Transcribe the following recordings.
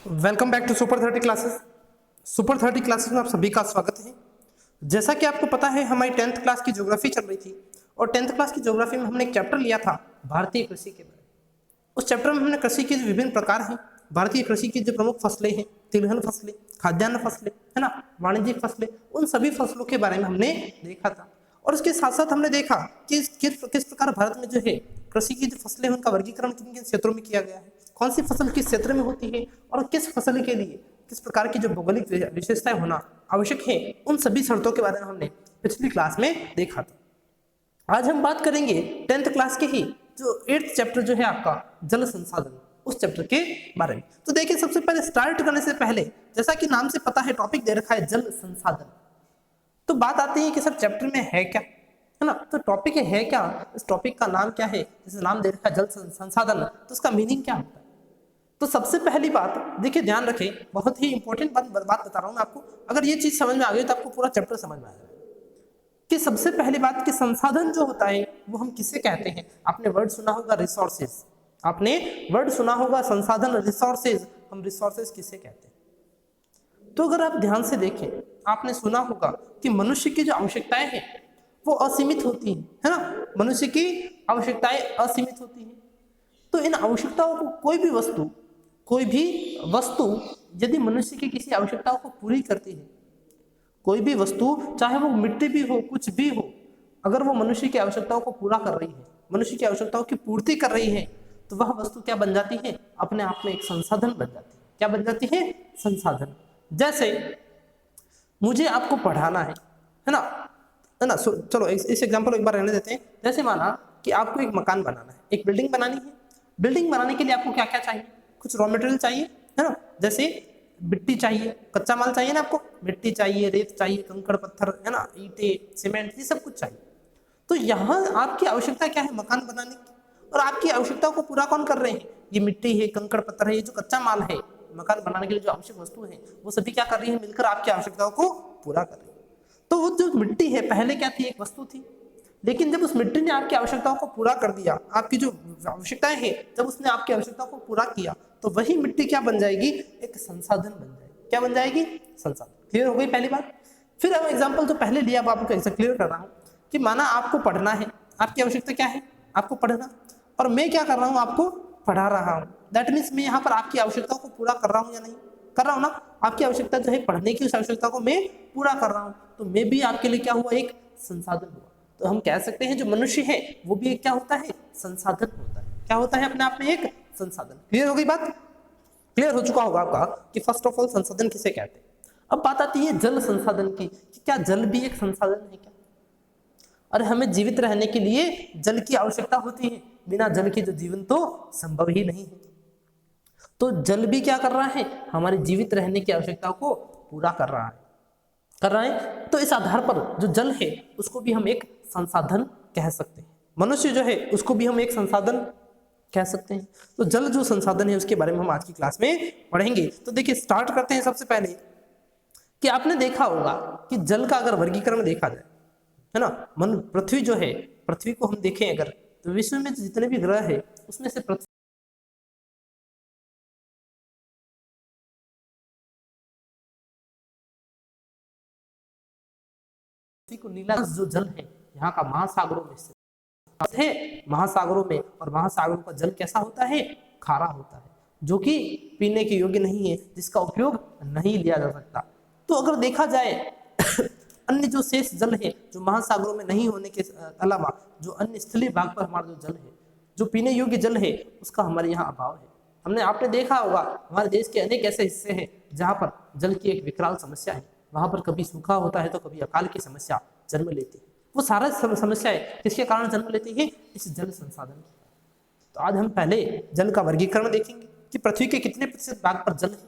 Welcome back to super 30 classes. Super 30 classes में आप सभी का स्वागत है। जैसा कि आपको पता है, हमारी 10th क्लास की ज्योग्राफी चल रही थी और 10th क्लास की ज्योग्राफी में हमने एक चैप्टर लिया था भारतीय कृषि के बारे में। उस चैप्टर में हमने कृषि के जो विभिन्न प्रकार हैं, भारतीय कृषि की जो प्रमुख फसलें हैं, तिलहन फसलें, खाद्यान्न फसलें, है ना, वाणिज्यिक फसलें, उन सभी फसलों के बारे में हमने देखा था। और उसके साथ साथ हमने देखा कि किस प्रकार भारत में जो है कृषि की जो फसलें हैं उनका वर्गीकरण किन किन क्षेत्रों में किया गया है, कौन सी फसल किस क्षेत्र में होती है और किस फसल के लिए किस प्रकार की जो भौगोलिक विशेषताएं होना आवश्यक है, उन सभी शर्तों के बारे में हमने पिछली क्लास में देखा था। आज हम बात करेंगे 10th क्लास के ही जो 8th चैप्टर जो है आपका जल संसाधन, उस चैप्टर के बारे में। तो देखिए, सबसे पहले स्टार्ट करने से पहले, जैसा कि नाम से पता है, टॉपिक दे रखा है जल संसाधन। तो बात आती है कि सर चैप्टर में है क्या, है ना। तो टॉपिक है क्या, इस टॉपिक का नाम क्या है, जैसे नाम दे रखा है जल संसाधन, तो उसका मीनिंग क्या होता है। तो सबसे पहली बात देखिए, ध्यान रखें, बहुत ही इंपॉर्टेंट बात बता रहा हूं मैं आपको। अगर ये चीज समझ में आ गई तो आपको पूरा चैप्टर समझ में आ जाएगा। कि सबसे पहली बात कि संसाधन जो होता है वो हम किसे कहते हैं। आपने वर्ड सुना होगा रिसोर्सेज, आपने वर्ड सुना होगा संसाधन, रिसोर्सेज। हम रिसोर्सेज किसे कहते हैं? तो अगर आप ध्यान से देखें, आपने सुना होगा कि मनुष्य की जो आवश्यकताएं हैं वो असीमित होती है ना। मनुष्य की आवश्यकताएं असीमित होती हैं। तो इन आवश्यकताओं को कोई भी वस्तु यदि मनुष्य की किसी आवश्यकताओं को पूरी करती है, कोई भी वस्तु, चाहे वो मिट्टी भी हो, कुछ भी हो, अगर वो मनुष्य की आवश्यकताओं को पूरा कर रही है, मनुष्य की आवश्यकताओं की पूर्ति कर रही है, तो वह वस्तु क्या बन जाती है? अपने आप में एक संसाधन बन जाती है। क्या बन जाती है? संसाधन। जैसे मुझे आपको पढ़ाना है ना, चलो इस एग्जांपल एक बार रहने देते हैं। जैसे माना कि आपको एक मकान बनाना है, एक बिल्डिंग बनानी है। बिल्डिंग बनाने के लिए आपको क्या क्या चाहिए? कुछ रॉ मटेरियल चाहिए, है ना। जैसे मिट्टी चाहिए, कच्चा माल चाहिए ना आपको, मिट्टी चाहिए, रेत चाहिए, कंकड़ पत्थर, है ना, ईंटें, सीमेंट, ये सब कुछ चाहिए। तो यहाँ आपकी आवश्यकता क्या है? मकान बनाने की। और आपकी आवश्यकताओं को पूरा कौन कर रहे हैं? ये मिट्टी है, कंकड़ पत्थर है, ये जो कच्चा माल है, मकान बनाने के लिए जो आवश्यक वस्तु है, वो सभी क्या कर रही है? मिलकर आपकी आवश्यकताओं को पूरा कर रही है। तो वो जो मिट्टी है पहले क्या थी? एक वस्तु थी। लेकिन जब उस मिट्टी ने आपकी आवश्यकताओं को पूरा कर दिया, आपकी जो आवश्यकताएं हैं, जब उसने आपकी आवश्यकताओं को पूरा किया, तो वही मिट्टी क्या बन जाएगी? एक संसाधन बन जाएगी। क्या बन जाएगी? संसाधन। क्लियर हो गई पहली बात। फिर हम एग्जाम्पल जो पहले लिया, आपको क्लियर कर रहा हूँ कि माना आपको पढ़ना है, आपकी आवश्यकता क्या है? आपको पढ़ना। और मैं क्या कर रहा हूँ? आपको पढ़ा रहा हूँ। दैट मीन्स मैं यहाँ पर आपकी आवश्यकताओं को पूरा कर रहा हूँ या नहीं? कर रहा हूँ ना। आपकी आवश्यकता जो है पढ़ने की, उस आवश्यकता को मैं पूरा कर रहा हूँ, तो मैं भी आपके लिए क्या हुआ? एक संसाधन हुआ। तो हम कह सकते हैं जो मनुष्य है वो भी एक क्या होता है? संसाधन होता है। क्या होता है? अपने आप में एक संसाधन। क्लियर हो गई बात? क्लियर हो चुका होगा आपका कि फर्स्ट ऑफ ऑल संसाधन किसे कहते हैं। अब बात आती है जल संसाधन की, कि क्या जल भी एक संसाधन है क्या? और हमें जीवित रहने के लिए जल की आवश्यकता होती है। बिना जल के जो जीवन तो संभव ही नहीं है। तो जल भी क्या कर रहा है? हमारे जीवित रहने की आवश्यकताओं को पूरा कर रहा है। तो इस आधार पर जो जल है उसको भी हम एक संसाधन कह सकते हैं। मनुष्य जो है उसको भी हम एक संसाधन कह सकते हैं। तो जल जो संसाधन है उसके बारे में हम आज की क्लास में पढ़ेंगे। तो देखिए, स्टार्ट करते हैं सबसे पहले कि आपने देखा होगा कि जल का अगर वर्गीकरण देखा जाए, है ना, पृथ्वी जो है, पृथ्वी को हम देखें अगर, तो विश्व में जितने भी ग्रह है उसमें से पृथ्वी को नीला जो जल है यहाँ का महासागरों में स्थित है। महासागरों में, और महासागरों का जल कैसा होता है? खारा होता है, जो कि पीने के योग्य नहीं है, जिसका उपयोग नहीं लिया जा सकता। तो अगर देखा जाए अन्य जो शेष जल है जो महासागरों में नहीं होने के अलावा, जो अन्य स्थलीय भाग पर हमारा जो जल है, जो पीने योग्य जल है, उसका हमारे यहाँ अभाव है। आपने देखा होगा हमारे देश के अनेक ऐसे हिस्से हैं जहाँ पर जल की एक विकराल समस्या है। वहां पर कभी सूखा होता है तो कभी अकाल की समस्या जन्म लेती है। वो सारा समस्याएं किसके कारण जन्म लेती है? इस जल संसाधन की। तो आज हम पहले जल का वर्गीकरण देखेंगे कि पृथ्वी के कितने प्रतिशत भाग पर जल है,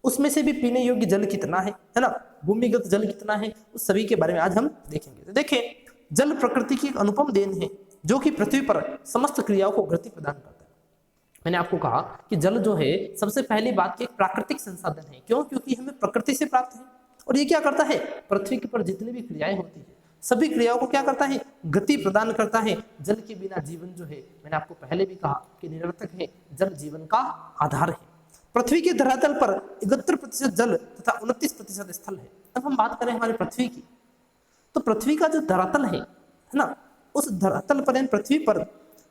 उसमें से भी पीने योग्य जल कितना है ना, भूमिगत जल कितना है, उस सभी के बारे में आज हम देखेंगे। तो देखें, जल प्रकृति की एक अनुपम देन है जो कि पृथ्वी पर समस्त क्रियाओं को गति प्रदान करता है। मैंने आपको कहा कि जल जो है सबसे पहली बात की एक प्राकृतिक संसाधन है। क्यों? क्योंकि हमें प्रकृति से प्राप्त है। और ये क्या करता है? पृथ्वी के ऊपर जितनी भी क्रियाएं होती है सभी क्रियाओं को क्या करता है? गति प्रदान करता है। जल के बिना जीवन जो है, मैंने आपको पहले भी कहा कि निरर्थक है, जल जीवन का आधार है। पृथ्वी के धरातल पर 71% जल तथा 29% स्थल है। अब हम बात करें हमारी पृथ्वी की, तो पृथ्वी का जो धरातल है ना, उस धरातल पर यानी पृथ्वी पर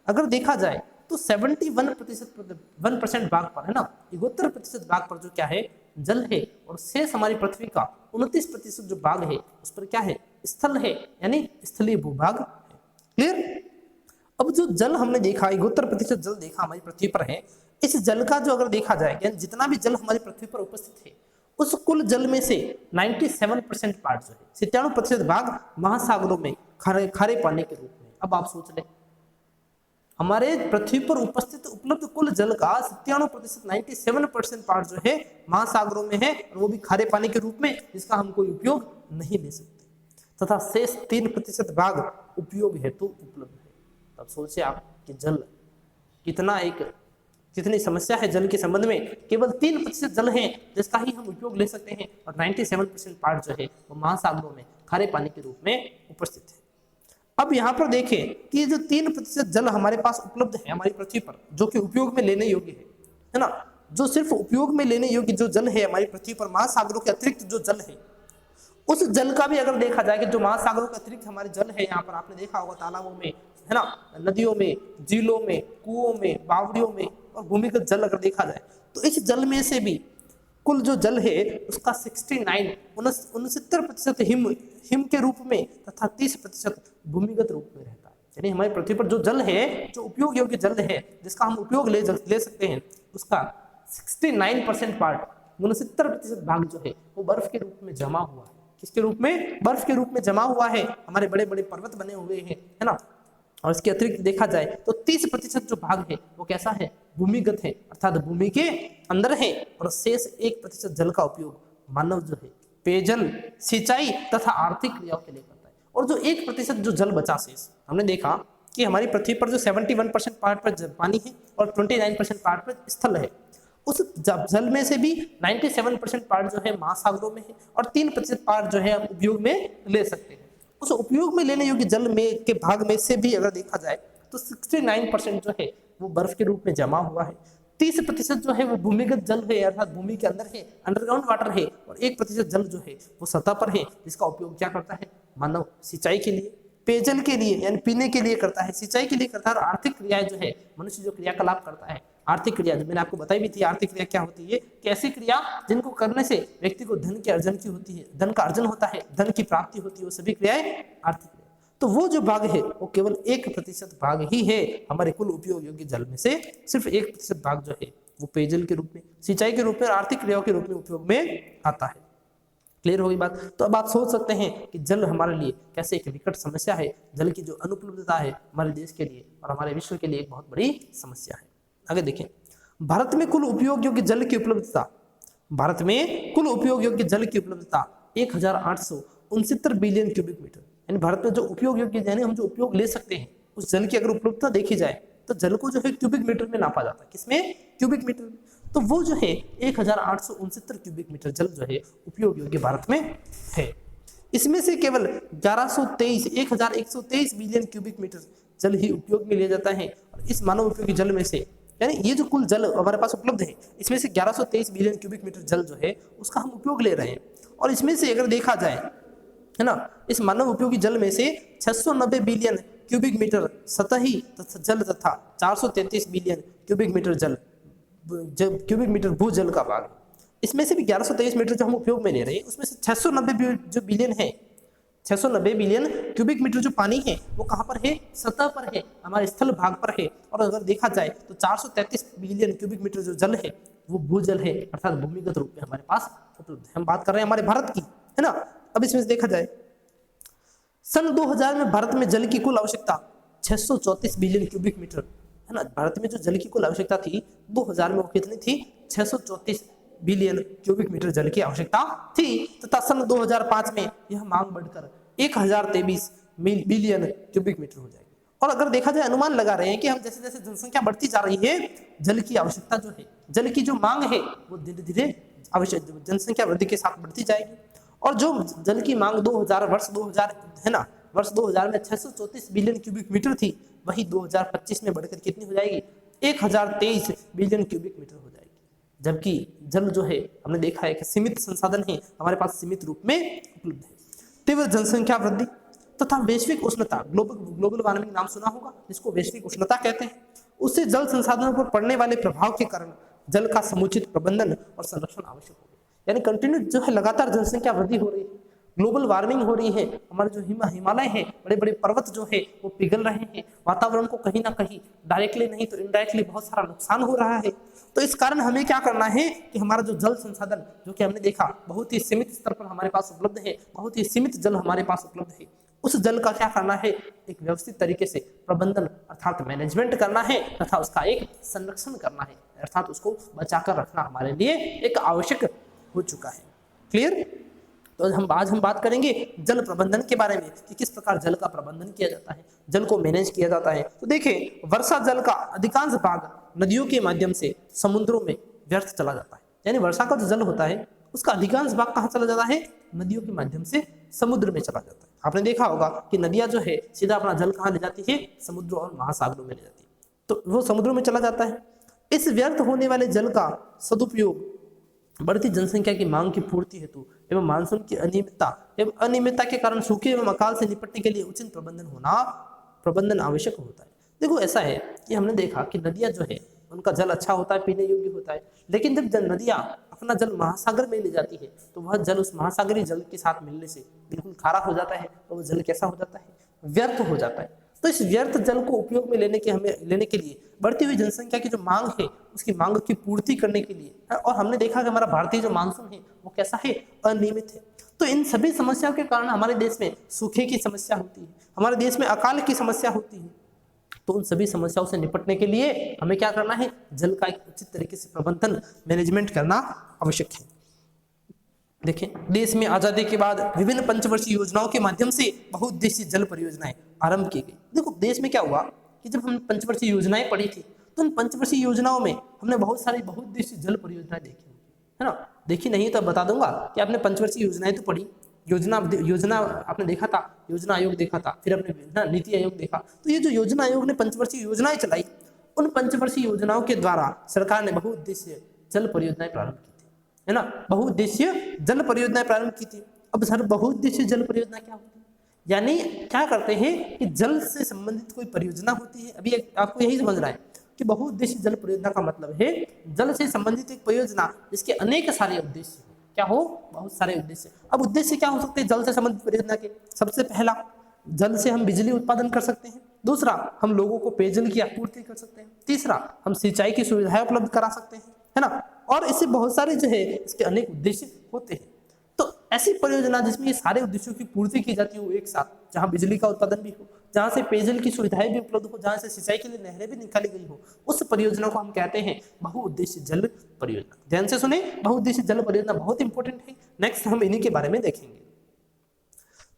अगर देखा जाए तो 1% भाग पर है ना, 71% भाग पर जो क्या है, जल है, और शेष हमारी पृथ्वी का 29% जो भाग है उस पर क्या है, स्थल है, यानी स्थलीय भूभाग है। क्लियर। अब जो जल हमने देखा 71% जल देखा हमारी पृथ्वी पर है, इस जल का जो अगर देखा जाए यानी जितना भी जल हमारी पृथ्वी पर उपस्थित है उस कुल जल में से 97% पार्ट जो है, 97% भाग महासागरों में खारे खारे पानी के रूप में। अब आप सोच लें हमारे पृथ्वी पर उपस्थित उपलब्ध कुल जल का 97% 97% पार्ट जो है महासागरों में है, और वो भी खारे पानी के रूप में, जिसका हम कोई उपयोग नहीं ले सकते, तथा शेष 3% भाग उपयोग हेतु उपलब्ध है। तब सोचे आप कि जल कितनी समस्या है जल के संबंध में। केवल 3% जल है जिसका ही हम उपयोग ले सकते हैं, और 97% पार्ट जो है वो महासागरों में खारे पानी के रूप में उपस्थित है। अब यहाँ पर देखें कि जो 3% जल हमारे पास उपलब्ध है हमारी पृथ्वी पर, जो कि उपयोग में लेने योग्य है ना, जो सिर्फ उपयोग में लेने योग्य जो जल है हमारी पृथ्वी पर, महासागरों के अतिरिक्त जो जल है, उस जल का भी अगर देखा जाए कि जो महासागरों के अतिरिक्त हमारे जल है, यहाँ पर आपने देखा होगा तालाबों में है ना, नदियों में, झीलों में, कुओं में, बावड़ियों में, और भूमिगत जल अगर देखा जाए तो इस जल में से भी कुल जो जल है उसका 69% हिम के रूप में तथा 30% भूमिगत रूप में रहता है। यानी हमारी पृथ्वी पर जो जल है, जो उपयोग योग्य जल है, जिसका हम उपयोग ले सकते हैं, उसका 69% पार्ट, 69% भाग जो है वो बर्फ के रूप में जमा हुआ है। किसके रूप में? बर्फ के रूप में जमा हुआ है। हमारे बड़े बड़े पर्वत बने हुए हैं, है ना। और इसके अतिरिक्त देखा जाए तो 30% जो भाग है वो कैसा है? भूमिगत है, अर्थात भूमि के अंदर है। और शेष 1% जल का उपयोग मानव जो है पेयजल, सिंचाई तथा आर्थिक क्रियाओं के लिए करता है। और जो 1% जो जल बचा शेष, हमने देखा कि हमारी पृथ्वी पर जो 71% पार्ट पर पानी है और 29% पार्ट पर स्थल है, उस जल में से भी 97% पार्ट जो है महासागरों में है, और 3% पार्ट जो है हम उपयोग में ले सकते हैं। उस उपयोग में लेने योग्य जल में के भाग में से भी अगर देखा जाए तो 69% जो है वो बर्फ के रूप में जमा हुआ है, 30% जो है वो भूमिगत जल है, अर्थात भूमि के अंदर है, अंडरग्राउंड वाटर है, और 1% जल जो है वो सतह पर है, जिसका उपयोग क्या करता है? मानव सिंचाई के लिए, पेयजल के लिए यानी पीने के लिए करता है, सिंचाई के लिए करता है। और आर्थिक क्रियाएं जो है, मनुष्य जो क्रियाकलाप करता है, आर्थिक क्रिया, जो मैंने आपको बताई भी थी आर्थिक क्रिया क्या होती है, कैसी क्रिया जिनको करने से व्यक्ति को धन के अर्जन की होती है, धन का अर्जन होता है, धन की प्राप्ति होती है, वो सभी क्रियाएं आर्थिक क्रिया। तो वो जो भाग है वो केवल 1% भाग ही है हमारे कुल उपयोग योग्य जल में से। सिर्फ 1% भाग जो है वो पेयजल के रूप में, सिंचाई के रूप में और आर्थिक क्रियाओं के रूप में उपयोग में आता है। क्लियर होगी बात? तो अब आप सोच सकते हैं कि जल हमारे लिए कैसे एक विकट समस्या है। जल की जो अनुपलब्धता है हमारे देश के लिए और हमारे विश्व के लिए एक बहुत बड़ी समस्या है। आगे देखें, भारत में कुल उपयोग योग्य जल की उपलब्धता, भारत में कुल उपयोग योग्य जल की उपलब्धता 1869 बिलियन क्यूबिक मीटर। यानी भारत में जो उपयोग योग्य यानी हम जो उपयोग ले सकते हैं उस जल की अगर उपलब्धता देखी जाए तो जल को जो है क्यूबिक मीटर में नापा जाता है। किसमें? क्यूबिक मीटर में। तो वो जो है 1869 क्यूबिक मीटर जल जो है उपयोग योग्य भारत में है। इसमें से केवल 1123 बिलियन क्यूबिक मीटर जल ही उपयोग में लिया जाता है। और इस मानव उपयोगी जल में से, यानी ये जो कुल जल हमारे पास उपलब्ध है, इसमें से 1123 बिलियन क्यूबिक मीटर जल जो है उसका हम उपयोग ले रहे हैं। और इसमें से अगर देखा जाए, है ना, इस मानव उपयोगी जल में से 690 बिलियन क्यूबिक मीटर सतही जल तथा 433 बिलियन क्यूबिक मीटर भूजल का भाग। इसमें से भी 1123 मीटर जो हम उपयोग में ले रहे हैं उसमें से 690 जो बिलियन है, 690 बिलियन क्यूबिक मीटर जो पानी है वो कहाँ पर है? सतह पर है, हमारे स्थल भाग पर है। और अगर देखा जाए तो 433 बिलियन क्यूबिक मीटर जो जल है वो भूजल है, अर्थात भूमिगत रूप में हमारे पास उपलब्ध है। हम बात कर रहे हैं हमारे भारत की, है ना। अब इसमें से देखा जाए सन 2000 में भारत में जल की कुल आवश्यकता 634 बिलियन क्यूबिक मीटर, है ना। भारत में जो जल की कुल आवश्यकता थी 2000 में वो कितनी थी? 634 बिलियन क्यूबिक मीटर जल की आवश्यकता थी। तथा सन 2005 में यह मांग बढ़कर 1023 बिलियन क्यूबिक मीटर हो जाएगी। और अगर देखा जाए अनुमान लगा रहे हैं कि हम जैसे जैसे जनसंख्या बढ़ती जा रही है, जल की आवश्यकता जो है, जल की जो मांग है वो धीरे धीरे आवश्यक जनसंख्या वृद्धि के साथ बढ़ती जाएगी। और जो जल की मांग वर्ष 2000 है ना, वर्ष 2000 में 634 बिलियन क्यूबिक मीटर थी, वही 2025 में बढ़कर कितनी हो जाएगी? 1023 बिलियन क्यूबिक मीटर हो जाएगी। जबकि जल जो है हमने देखा है कि सीमित संसाधन है, हमारे पास सीमित रूप में उपलब्ध है। तीव्र जनसंख्या वृद्धि तथा वैश्विक उष्णता, ग्लोबल वार्मिंग नाम सुना होगा, जिसको वैश्विक उष्णता कहते हैं, उससे जल संसाधनों पर पड़ने वाले प्रभाव के कारण जल का समुचित प्रबंधन और संरक्षण आवश्यक हो गया। यानी कंटिन्यू जो है लगातार जनसंख्या वृद्धि हो रही है, ग्लोबल वार्मिंग हो रही है, हमारे जो हिमालय है, बड़े बड़े पर्वत जो है वो पिघल रहे हैं, वातावरण को कहीं ना कहीं डायरेक्टली नहीं तो इनडायरेक्टली बहुत सारा नुकसान हो रहा है। तो इस कारण हमें क्या करना है कि हमारा जो जल संसाधन जो कि हमने देखा बहुत ही सीमित स्तर पर हमारे पास उपलब्ध है, बहुत ही सीमित जल हमारे पास उपलब्ध है, उस जल का क्या करना है, एक व्यवस्थित तरीके से प्रबंधन अर्थात मैनेजमेंट करना है तथा उसका एक संरक्षण करना है, अर्थात उसको बचाकर रखना हमारे लिए एक आवश्यक हो चुका है। क्लियर? तो आज हम बात करेंगे जल प्रबंधन के बारे में कि किस प्रकार जल का प्रबंधन किया जाता है, जल को मैनेज किया जाता है। तो देखिए, वर्षा जल का अधिकांश भाग नदियों के माध्यम से समुद्रों में व्यर्थ चला जाता है। यानी वर्षा का जो जल होता है उसका अधिकांश भाग कहाँ चला जाता है, नदियों के माध्यम से समुद्र में चला जाता है। आपने देखा होगा कि नदियां जो है सीधा अपना जल कहाँ ले जाती है, समुद्र और महासागरों में ले जाती है, तो वो समुद्रों में चला जाता है। इस व्यर्थ होने वाले जल का सदुपयोग बढ़ती जनसंख्या की मांग की पूर्ति हेतु एवं मानसून की अनियमितता के कारण सूखे एवं अकाल से निपटने के लिए उचित प्रबंधन आवश्यक होता है। देखो, ऐसा है कि हमने देखा कि नदियां जो है उनका जल अच्छा होता है, पीने योग्य होता है, लेकिन जब नदियां अपना जल महासागर में ले जाती है तो वह जल उस महासागरीय जल के साथ मिलने से बिल्कुल खारा हो जाता है, तो वह जल कैसा हो जाता है, व्यर्थ हो जाता है। तो इस व्यर्थ जल को उपयोग में लेने के लिए बढ़ती हुई जनसंख्या की जो मांग है उसकी मांग की पूर्ति करने के लिए, और हमने देखा कि हमारा भारतीय जो मानसून है वो कैसा है, अनियमित है। तो इन सभी समस्याओं के कारण हमारे देश में सूखे की समस्या होती है, हमारे देश में अकाल की समस्या होती है। तो उन सभी समस्याओं से निपटने के लिए हमें क्या करना है, जल का एक उचित तरीके से प्रबंधन मैनेजमेंट करना आवश्यक है। देखें, देश में आजादी के बाद विभिन्न पंचवर्षीय योजनाओं के माध्यम से बहुउद्देशीय जल परियोजनाएं आरंभ की गई। देखो, देश में क्या हुआ कि जब हम पंचवर्षीय योजनाएं पढ़ी थी तो उन पंचवर्षीय योजनाओं में हमने बहुत सारी बहुउद्देशीय जल परियोजनाएं देखी होंगी, है ना। देखी नहीं तो बता दूंगा कि आपने पंचवर्षीय योजनाएं तो पढ़ी, योजना आपने देखा था, योजना आयोग देखा था, फिर आपने नीति आयोग देखा। तो ये जो योजना आयोग ने पंचवर्षीय योजनाएं चलाई, उन पंचवर्षीय योजनाओं के द्वारा सरकार ने बहुउद्देशीय जल परियोजनाएं प्रारंभ की थी, है ना, बहुउद्देशीय जल परियोजनाएं प्रारंभ की थी। अब सर, बहुउद्देशीय जल परियोजना क्या होती है? यानी क्या करते हैं कि जल से संबंधित कोई परियोजना होती है। अभी आपको यही समझना है कि बहुउद्देशीय जल परियोजना का मतलब है जल से संबंधित एक परियोजना जिसके अनेक सारे उद्देश्य हो। क्या हो? बहुत सारे उद्देश्य। अब उद्देश्य क्या हो सकते हैं जल से संबंधित परियोजना के? सबसे पहला, जल से हम बिजली उत्पादन कर सकते हैं। दूसरा, हम लोगों को पेयजल की आपूर्ति कर सकते हैं। तीसरा, हम सिंचाई की सुविधाएं उपलब्ध करा सकते हैं, है ना। और इससे बहुत सारे जो है इसके अनेक उद्देश्य होते हैं। तो ऐसी परियोजना जिसमें ये सारे उद्देश्यों की पूर्ति की जाती हो एक साथ, जहां बिजली का उत्पादन भी हो, जहां से पेयजल की सुविधाएं भी उपलब्ध हो, जहां से सिंचाई के लिए नहरें भी निकाली गई हो, उस परियोजना को हम कहते हैं बहुउद्देशीय जल परियोजना। ध्यान से सुने, बहुउद्देशीय जल परियोजना बहुत इंपॉर्टेंट है। नेक्स्ट हम इन्हीं के बारे में देखेंगे।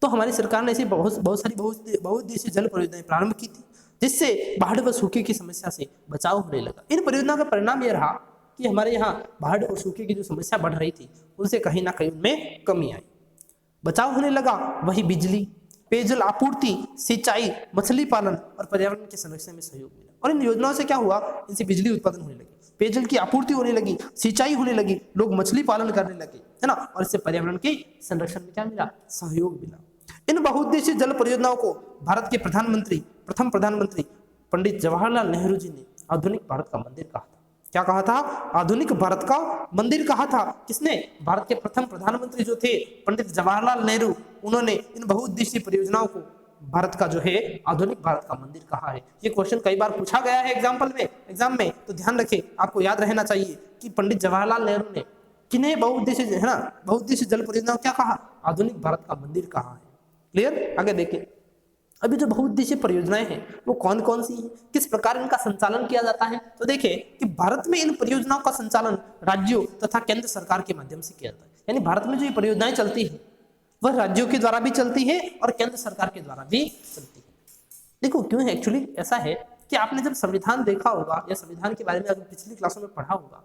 तो हमारी सरकार ने ऐसी बहुत सारी बहुउद्देशीय जल परियोजनाएं प्रारंभ की थी, जिससे बाढ़ व सूखे की समस्या से बचाव होने लगा। इन परियोजनाओं का परिणाम यह रहा कि हमारे यहाँ बाढ़ और सूखे की जो समस्या बढ़ रही थी उनसे कहीं ना कहीं उनमें कमी आई, बचाव होने लगा। वही बिजली, पेयजल आपूर्ति, सिंचाई, मछली पालन और पर्यावरण के संरक्षण में सहयोग मिला। और इन योजनाओं से क्या हुआ, इनसे बिजली उत्पादन होने लगी, पेयजल की आपूर्ति होने लगी, सिंचाई होने लगी, लोग मछली पालन करने लगे, है ना। और इससे पर्यावरण के संरक्षण में क्या मिला, सहयोग मिला। इन बहुउद्देशीय जल परियोजनाओं को भारत के प्रथम प्रधानमंत्री पंडित जवाहरलाल नेहरू जी ने आधुनिक भारत का मंदिर कहा था। क्या कहा था? आधुनिक भारत का मंदिर कहा था। किसने? भारत के प्रथम प्रधानमंत्री जो थे पंडित जवाहरलाल नेहरू, उन्होंने इन बहुउद्देशीय परियोजनाओं को भारत का जो है आधुनिक भारत का मंदिर कहा है। ये क्वेश्चन कई बार पूछा गया है एग्जाम में, तो ध्यान रखें, आपको याद रहना चाहिए कि पंडित जवाहरलाल नेहरू ने किन्हें बहुउद्देशीय, है ना, बहुउद्देशीय जल परियोजनाओं क्या कहा? आधुनिक भारत का मंदिर कहा है। क्लियर? आगे देखिए, अभी जो बहुउद्देशीय परियोजनाएं हैं वो कौन कौन सी हैं, किस प्रकार इनका संचालन किया जाता है? तो देखिए कि भारत में इन परियोजनाओं का संचालन राज्यों तथा केंद्र सरकार के माध्यम से किया जाता है। यानी भारत में जो ये परियोजनाएं चलती है वह राज्यों के द्वारा भी चलती है और केंद्र सरकार के द्वारा भी चलती है। देखो क्यों है, एक्चुअली ऐसा है कि आपने जब संविधान देखा होगा या संविधान के बारे में अगर पिछली क्लासों में पढ़ा होगा,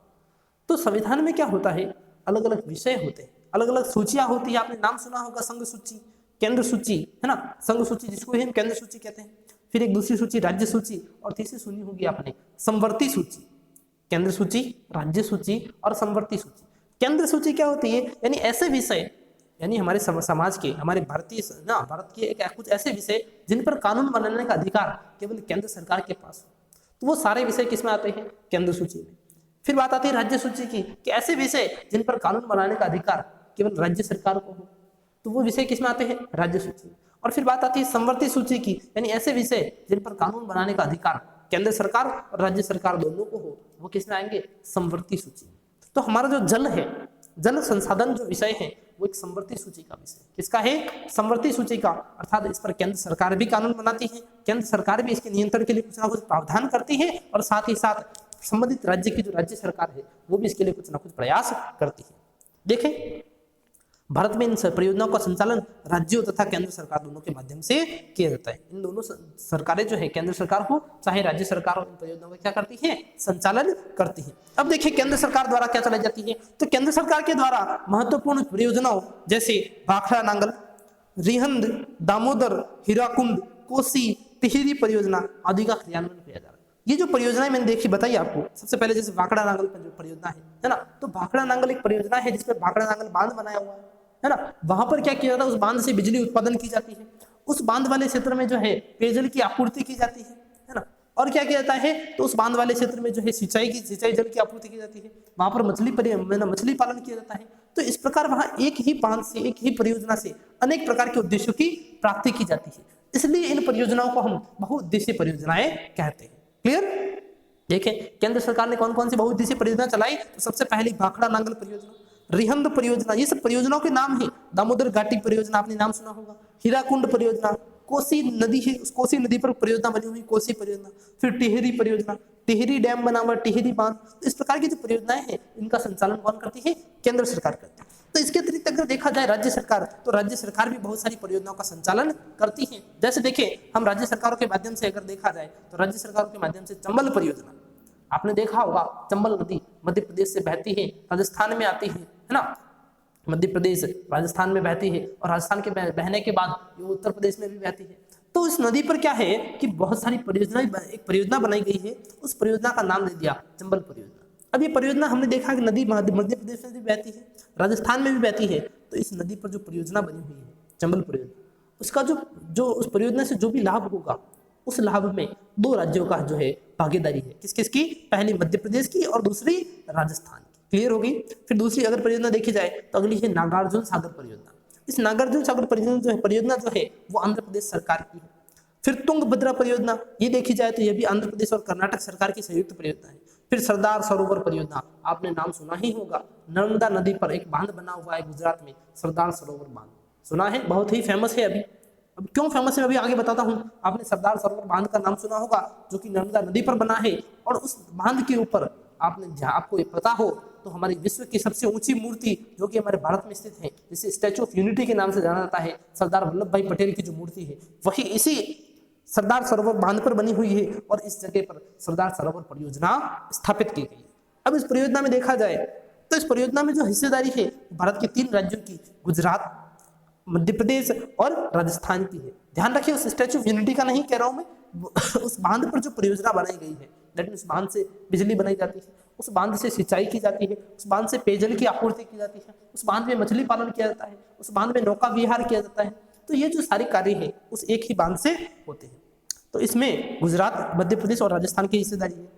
तो संविधान में क्या होता है, अलग अलग विषय होते हैं, अलग अलग सूचियां होती है। आपने नाम सुना होगा संघ सूची, केंद्र सूची, है ना, संघ सूची जिसको हम केंद्र सूची कहते हैं। फिर एक दूसरी सूची राज्य सूची, और तीसरी सुनी होगी आपने समवर्ती सूची। केंद्र सूची, राज्य सूची और समवर्ती सूची। केंद्र सूची क्या होती है? यानी ऐसे विषय, यानी हमारे समाज के, हमारे भारत के कुछ ऐसे विषय जिन पर कानून बनाने का अधिकार केवल केंद्र सरकार के पास हो, तो वो सारे विषय किसमें आते हैं? केंद्र सूची में। फिर बात आती है राज्य सूची की, कि ऐसे विषय जिन पर कानून बनाने का अधिकार केवल राज्य सरकार को हो, तो वो विषय किसमें आते हैं? राज्य सूची में। और फिर बात आती है समवर्ती सूची की, यानी ऐसे विषय जिन पर कानून बनाने का अधिकार केंद्र सरकार और राज्य सरकार दोनों को हो, वो किसमें आएंगे? समवर्ती सूची में। तो हमारा जो जल है, जल संसाधन जो विषय है, वो एक समवर्ती सूची का विषय है। किसका है? समवर्ती सूची का। अर्थात इस पर केंद्र सरकार भी कानून बनाती है, केंद्र सरकार भी इसके नियंत्रण के लिए कुछ ना कुछ प्रावधान करती है, और साथ ही साथ संबंधित राज्य की जो राज्य सरकार है वो भी इसके लिए कुछ ना कुछ प्रयास करती है। देखें, भारत में इन परियोजनाओं का संचालन राज्यों तथा केंद्र सरकार दोनों के माध्यम से किया जाता है। इन दोनों सरकारें जो है, केंद्र सरकार हो चाहे राज्य सरकार हो, इन परियोजनाओं का क्या करती है? संचालन करती है। अब देखिए केंद्र सरकार द्वारा क्या चलाई जाती है, तो केंद्र सरकार के द्वारा महत्वपूर्ण परियोजनाओं जैसे भाखड़ा नांगल, रिहंद, दामोदर, हीराकुंड, कोसी, टिहरी परियोजना आदि का क्रियान्वयन किया जा रहा है। ये जो परियोजनाएं मैंने देखी बताई आपको, सबसे पहले जैसे भाखड़ा नांगल परियोजना है ना, तो भाखड़ा नांगल एक परियोजना है जिसमें भाखड़ा नांगल बांध बनाया हुआ है ना। वहां पर क्या किया जाता है? उस बांध से बिजली उत्पादन की जाती है, उस बांध वाले क्षेत्र में जो है पेयजल की आपूर्ति की जाती है ना। और क्या किया जाता है? तो उस बांध वाले क्षेत्र में जो है सिंचाई जल की आपूर्ति की जाती है, वहां पर मछली पालन किया जाता है। तो इस प्रकार वहां एक ही बांध से, एक ही परियोजना से अनेक प्रकार के उद्देश्यों की प्राप्ति की जाती है। इसलिए इन परियोजनाओं को हम बहुउद्देशीय परियोजनाएं कहते हैं। क्लियर? देखें केंद्र सरकार ने कौन कौन सी बहुउद्देशीय परियोजना चलाई, तो सबसे पहली भाखड़ा नांगल परियोजना, रिहंद परियोजना, ये सब परियोजनाओं के नाम है। दामोदर घाटी परियोजना आपने नाम सुना होगा, हीराकुंड परियोजना, कोसी नदी है, उस कोसी नदी पर परियोजना बनी हुई कोसी परियोजना, फिर टिहरी परियोजना, टिहरी डैम बना हुआ, टिहरी बांध। तो इस प्रकार की जो परियोजनाएं हैं इनका संचालन कौन करती है? केंद्र सरकार करती है। तो इसके अतिरिक्त अगर देखा जाए राज्य सरकार, तो राज्य सरकार भी बहुत सारी परियोजनाओं का संचालन करती है। जैसे देखिए हम राज्य सरकारों के माध्यम से अगर देखा जाए तो राज्य सरकारों के माध्यम से चंबल परियोजना, आपने देखा होगा चंबल नदी मध्य प्रदेश से बहती है, राजस्थान में आती है ना, मध्य प्रदेश राजस्थान में बहती है, और राजस्थान के बहने के बाद ये उत्तर प्रदेश में भी बहती है। तो इस नदी पर क्या है कि बहुत सारी परियोजनाएं, एक परियोजना बनाई गई है, उस परियोजना का नाम दे दिया चंबल परियोजना। अब ये परियोजना हमने देखा कि नदी मध्य प्रदेश में भी बहती है, राजस्थान में भी बहती है। तो इस नदी पर जो परियोजना बनी हुई है चंबल परियोजना, उसका जो उस परियोजना से जो भी लाभ होगा, उस लाभ में दो राज्यों का जो है भागीदारी है। किस किस की? पहली मध्य प्रदेश की और दूसरी राजस्थान की। क्लियर होगी? फिर दूसरी अगर परियोजना देखी जाए तो अगली है नागार्जुन सागर परियोजना। इस नागार्जुन सागर परियोजना जो है वो आंध्र प्रदेश सरकार की है। फिर तुंगभद्रा परियोजना, ये देखी जाए तो ये भी आंध्र प्रदेश और कर्नाटक सरकार की संयुक्त परियोजना है। फिर सरदार सरोवर परियोजना, आपने नाम सुना ही होगा, नर्मदा नदी पर एक बांध बना हुआ है गुजरात में, सरदार सरोवर बांध, सुना है, बहुत ही फेमस है। अभी अब क्यों फेमस है अभी आगे बताता हूँ। आपने सरदार सरोवर बांध का नाम सुना होगा जो कि नर्मदा नदी पर बना है, और उस बांध के ऊपर आपको ये पता हो तो हमारी विश्व की सबसे ऊंची मूर्ति जो कि हमारे भारत में स्थित है, जिसे स्टैचू ऑफ यूनिटी के नाम से जाना जाता है, सरदार वल्लभ भाई पटेल की जो मूर्ति है वही इसी सरदार सरोवर बांध पर बनी हुई है, और इस जगह पर सरदार सरोवर परियोजना स्थापित की गई है। अब इस परियोजना में देखा जाए तो इस परियोजना में जो हिस्सेदारी है भारत के 3 राज्यों की, गुजरात, मध्य प्रदेश और राजस्थान की है। ध्यान रखिए उस स्टैचू ऑफ यूनिटी का नहीं कह रहा हूं मैं, उस बांध पर जो परियोजना बनाई गई है, दैट मींस बांध से बिजली बनाई जाती है, उस बांध से सिंचाई की जाती है, उस बांध से पेयजल की आपूर्ति की जाती है, उस बांध में मछली पालन किया जाता है, उस बांध में नौका विहार किया जाता है। तो ये जो सारे कार्य है उस एक ही बांध से होते हैं। तो इसमें गुजरात, मध्य प्रदेश और राजस्थान की हिस्सेदारी है।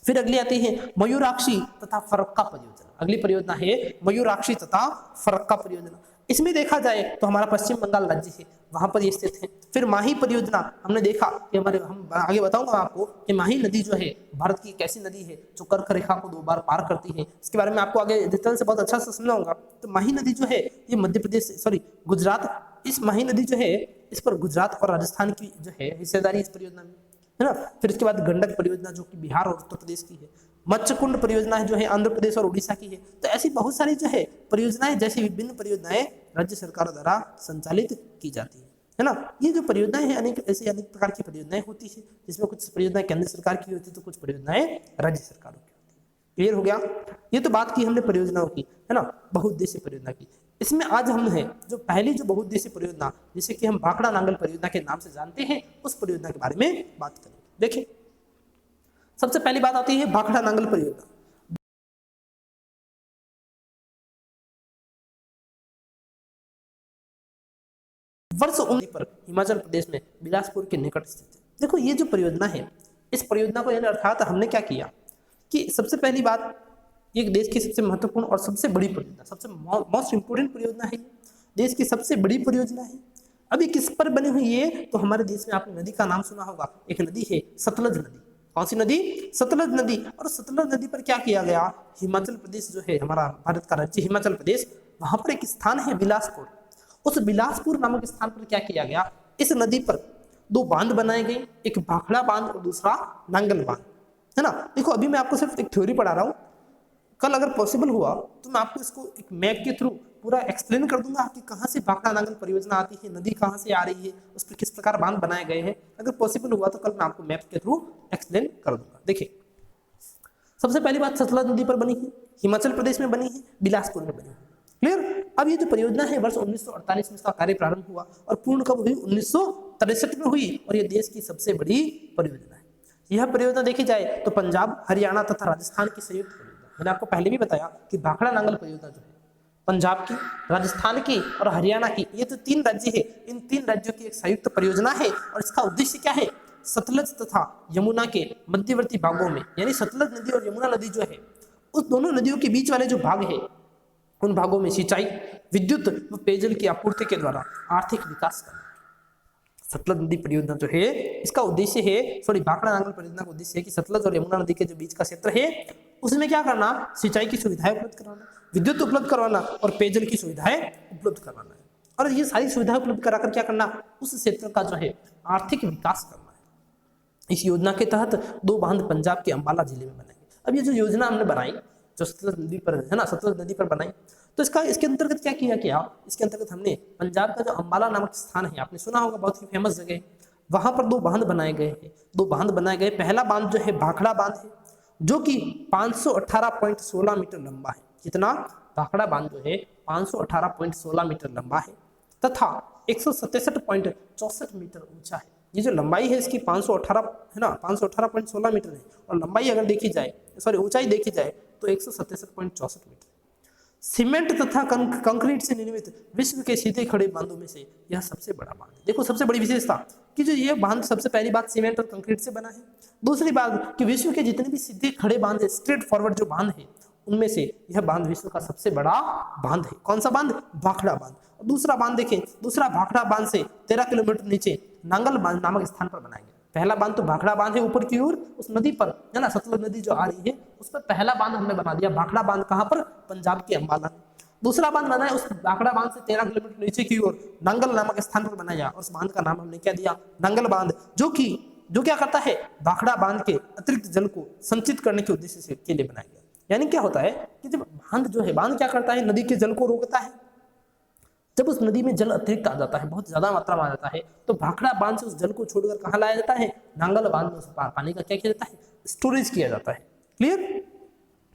फिर अगली आती है मयूराक्षी तथा फरक्का परियोजना। अगली परियोजना है मयूराक्षी तथा फरक्का परियोजना। इसमें देखा जाए तो हमारा पश्चिम बंगाल राज्य है, वहां पर ये स्थित है। फिर माही परियोजना हमने देखा कि हम आगे बताऊंगा आपको कि माही नदी जो है भारत की एक ऐसी नदी है जो कर्क रेखा को 2 बार पार करती है। इसके बारे में आपको आगे डिटेल से बहुत अच्छा से समझाऊंगा। तो माही नदी जो है ये मध्य प्रदेश गुजरात, इस माही नदी जो है इस पर गुजरात और राजस्थान की जो है हिस्सेदारी इस परियोजना में है ना। फिर इसके बाद गंडक परियोजना जो कि बिहार और उत्तर प्रदेश की है। मत्स्यकुंड परियोजना जो है आंध्र प्रदेश और उड़ीसा की है। तो ऐसी बहुत सारी जो है परियोजनाएं, जैसी विभिन्न परियोजनाएं राज्य सरकार द्वारा संचालित की जाती है ना। ये जो परियोजनाएं हैं अनेक प्रकार की परियोजनाएं होती है, जिसमें कुछ परियोजनाएं केंद्र सरकार की होती है तो कुछ परियोजनाएं राज्य सरकारों की होती है। क्लियर हो गया? ये तो बात की हमने परियोजनाओं की, है ना, बहुउद्देशीय परियोजना की। इसमें आज हम है जो पहली जो बहुउद्देशीय परियोजना जिसे कि हम भाखड़ा नांगल परियोजना के नाम से जानते हैं, उस परियोजना के बारे में बात करेंगे। देखिए सबसे पहली बात आती है भाखड़ा नांगल परियोजना। वर्ष 19 पर हिमाचल प्रदेश में बिलासपुर के निकट स्थित है। देखो ये जो परियोजना है, इस परियोजना को यानी अर्थात हमने क्या किया कि सबसे पहली बात, ये देश की सबसे महत्वपूर्ण और सबसे बड़ी परियोजना, सबसे मोस्ट इंपोर्टेंट परियोजना है, देश की सबसे बड़ी परियोजना है। अभी किस पर बनी हुई है, तो हमारे देश में आपने नदी का नाम सुना होगा, एक नदी है सतलज नदी। कौन सी नदी? सतलज नदी। और सतलज नदी पर क्या किया गया, हिमाचल प्रदेश जो है हमारा भारत का राज्य हिमाचल प्रदेश, वहां पर एक स्थान है बिलासपुर। उस बिलासपुर नामक स्थान पर क्या किया गया, इस नदी पर दो बांध बनाए गए, एक भाखड़ा बांध और दूसरा नांगल बांध, है ना। देखो अभी मैं आपको सिर्फ एक थ्योरी पढ़ा रहा हूँ, कल अगर पॉसिबल हुआ तो मैं आपको इसको एक मैप के थ्रू पूरा एक्सप्लेन कर दूंगा कि कहाँ से भाखड़ा नांगल परियोजना आती है, नदी कहाँ से आ रही है, उस पर किस प्रकार बांध बनाए गए हैं। अगर पॉसिबल हुआ तो कल मैं आपको मैप के थ्रू एक्सप्लेन कर दूंगा। देखिए सबसे पहली बात सतलज नदी पर बनी है, हिमाचल प्रदेश में बनी है, बिलासपुर में बनी है। क्लियर। अब ये जो परियोजना है वर्ष 1948 में इसका कार्य प्रारंभ हुआ और पूर्ण कब हुई, 1963 में हुई, और ये देश की सबसे बड़ी परियोजना है। यह परियोजना देखी जाए तो पंजाब, हरियाणा तथा राजस्थान की संयुक्त परियोजना। मैंने आपको पहले भी बताया कि भाखड़ा नांगल परियोजना जो है पंजाब की, राजस्थान की और हरियाणा की, ये तो 3 राज्य है, इन 3 राज्यों की एक संयुक्त परियोजना है। और इसका उद्देश्य क्या है, सतलज तथा यमुना के मध्यवर्ती भागों में, यानी सतलज नदी और यमुना नदी जो है उस दोनों नदियों के बीच वाले जो भाग है उन भागों में सिंचाई, विद्युत व पेयजल की आपूर्ति के द्वारा आर्थिक विकास करना। सतलज नदी परियोजना जो है इसका उद्देश्य है, भाखड़ा नांगल परियोजना का उद्देश्य है कि सतलज और यमुना नदी के जो बीच का क्षेत्र है उसमें क्या करना, सिंचाई की सुविधाएं उपलब्ध करवाना, विद्युत उपलब्ध करवाना और पेयजल की सुविधाएं उपलब्ध करवाना है। और ये सारी सुविधाएं उपलब्ध कराकर क्या करना, उस क्षेत्र का जो है आर्थिक विकास करना है। इस योजना के तहत 2 बांध पंजाब के अंबाला जिले में बनाएंगे। अब ये जो योजना हमने बनाई जो सतलज नदी पर है ना, सतलज नदी पर बनाई, तो इसके अंतर्गत क्या किया गया, इसके अंतर्गत हमने पंजाब का जो अंबाला नामक स्थान है, आपने सुना होगा, बहुत ही फेमस जगह है, वहां पर 2 बांध बनाए गए हैं। 2 बांध बनाए गए। पहला बांध जो है भाखड़ा बांध है जो कि 518.16 मीटर लंबा है। कितना? भाखड़ा बांध जो है 518.16 मीटर लंबा है तथा 167.64 मीटर ऊंचा है। ये जो लंबाई है इसकी 518 है ना, 518.16 मीटर है, और लंबाई अगर देखी जाए, ऊंचाई देखी जाए तो 167.64 मीटर। सीमेंट तथा कंक्रीट से निर्मित विश्व के सीधे खड़े बांधों में से यह सबसे बड़ा बांध है। देखो सबसे बड़ी विशेषता कि जो ये बांध सबसे पहली बात सीमेंट और कंक्रीट से बना है। दूसरी बात कि विश्व के जितने भी सीधे खड़े बांध है, स्ट्रेट फॉरवर्ड जो बांध है, उनमें से यह बांध विश्व का सबसे बड़ा बांध है। कौन सा बांध? भाखड़ा बांध। और दूसरा बांध देखें, दूसरा भाखड़ा बांध से 13 किलोमीटर नीचे नांगल बांध नामक स्थान पर बनाया गया। पहला बांध तो भाखड़ा बांध है ऊपर की ओर उस नदी पर, है ना, सतलज नदी जो आ रही है उस पर पहला बांध हमने बना दिया। भाखड़ा बांध कहां पर? पंजाब के अंबाला में। दूसरा बांध बनाया उस भाखड़ा बांध से 13 किलोमीटर नीचे की ओर नांगल नामक स्थान पर बनाया, और उस बांध का नाम हमने क्या दिया? नांगल बांध, जो क्या करता है, भाखड़ा बांध के अतिरिक्त जल को संचित करने के उद्देश्य से के लिए बनाया गया। यानी क्या होता है कि जब बांध जो है, बांध क्या करता है, नदी के जल को रोकता है। जब उस नदी में जल अतिरिक्त आ जाता है, बहुत ज्यादा मात्रा में आ जाता है, तो भाखड़ा बांध से उस जल को छोड़कर कहाँ लाया जाता है? नांगल बांध में उस पानी का क्या किया जाता है? स्टोरेज किया जाता है। क्लियर।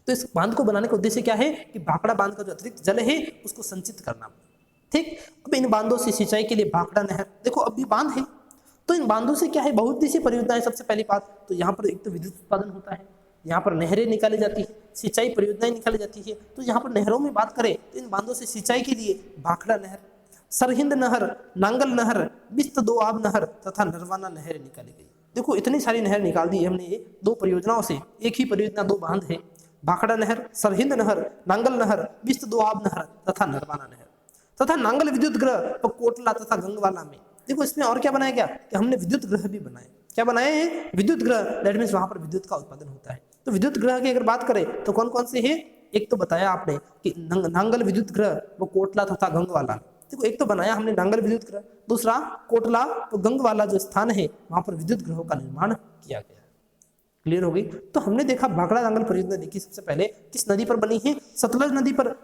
तो इस बांध को बनाने का उद्देश्य क्या है कि भाखड़ा बांध का जो अतिरिक्त जल है उसको संचित करना। ठीक। अब इन बांधों से सिंचाई के लिए भाखड़ा नहर, देखो अब भी बांध है तो इन बांधों से क्या है, बहुउद्देशीय परियोजना है। सबसे पहली बात तो यहाँ पर एक तो विद्युत उत्पादन होता है, यहाँ पर नहरें निकाली जाती है, सिंचाई परियोजनाएं निकाली जाती है। तो यहाँ पर नहरों में बात करें तो इन बांधों से सिंचाई के लिए भाखड़ा नहर, सरहिंद नहर, नांगल नहर, बिस्त दोआब नहर तथा नरवाना नहर निकाली गई। देखो इतनी सारी नहर निकाल दी हमने ये 2 परियोजनाओं से। एक ही परियोजना 2 बांध है, भाखड़ा नहर, सरहिंद नहर, नांगल नहर, बिस्त दोआब नहर तथा नरवाना नहर तथा नांगल विद्युत ग्रह कोटला तथा गंगवाला में। देखो इसमें और क्या बनाया गया कि हमने विद्युत ग्रह भी बनाए। क्या बनाए हैं? विद्युत ग्रह। दैट मीन्स वहां पर विद्युत का उत्पादन होता है। तो विद्युत ग्रह की अगर बात करें तो कौन कौन से हैं? एक तो बताया आपने कि नांगल विद्युत ग्रह वो कोटला तथा गंगवाला। देखो एक तो बनाया हमने नांगल विद्युत ग्रह, दूसरा कोटला तो गंगवाला जो स्थान है वहां पर विद्युत ग्रहों का निर्माण किया गया। क्लियर हो गई। तो हमने देखा भाखड़ा नांगल परियोजना देखी सबसे पहले किस नदी पर बनी है? सतलज नदी पर।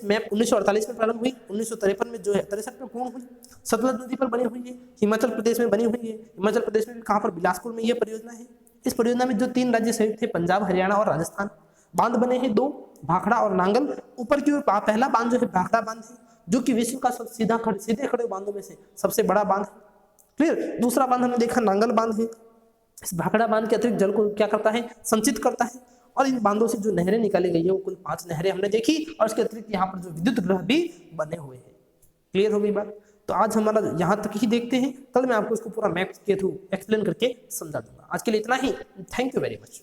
मैप 1948 में प्रारंभ हुई, 1953 में जो है 63 में पूर्ण हुई। सतलज नदी पर बनी हुई है, हिमाचल प्रदेश में बनी हुई है। हिमाचल प्रदेश में कहां पर? बिलासपुर में यह परियोजना है। इस परियोजना में जो 3 राज्य संयुक्त थे, पंजाब, हरियाणा और राजस्थान। बांध बने हैं 2, भाखड़ा और नांगल। ऊपर की ओर पहला बांध जो है भाखड़ा बांध है जो कि विश्व का सीधे खड़े बांधों में से सबसे बड़ा बांध है। क्लियर। दूसरा बांध हमने देखा नांगल बांध है। इस भाखड़ा बांध के अतिरिक्त जल को क्या करता है, संचित करता है। और इन बांधों से जो नहरें निकाली गई है वो कुल 5 नहरें हमने देखी, और इसके अतिरिक्त यहाँ पर जो विद्युत ग्रह भी बने हुए हैं। क्लियर हो गई बात। तो आज हमारा यहाँ तक ही देखते हैं, कल मैं आपको इसको पूरा मैप के थ्रू एक्सप्लेन करके समझा दूंगा। आज के लिए इतना ही। Thank you very much.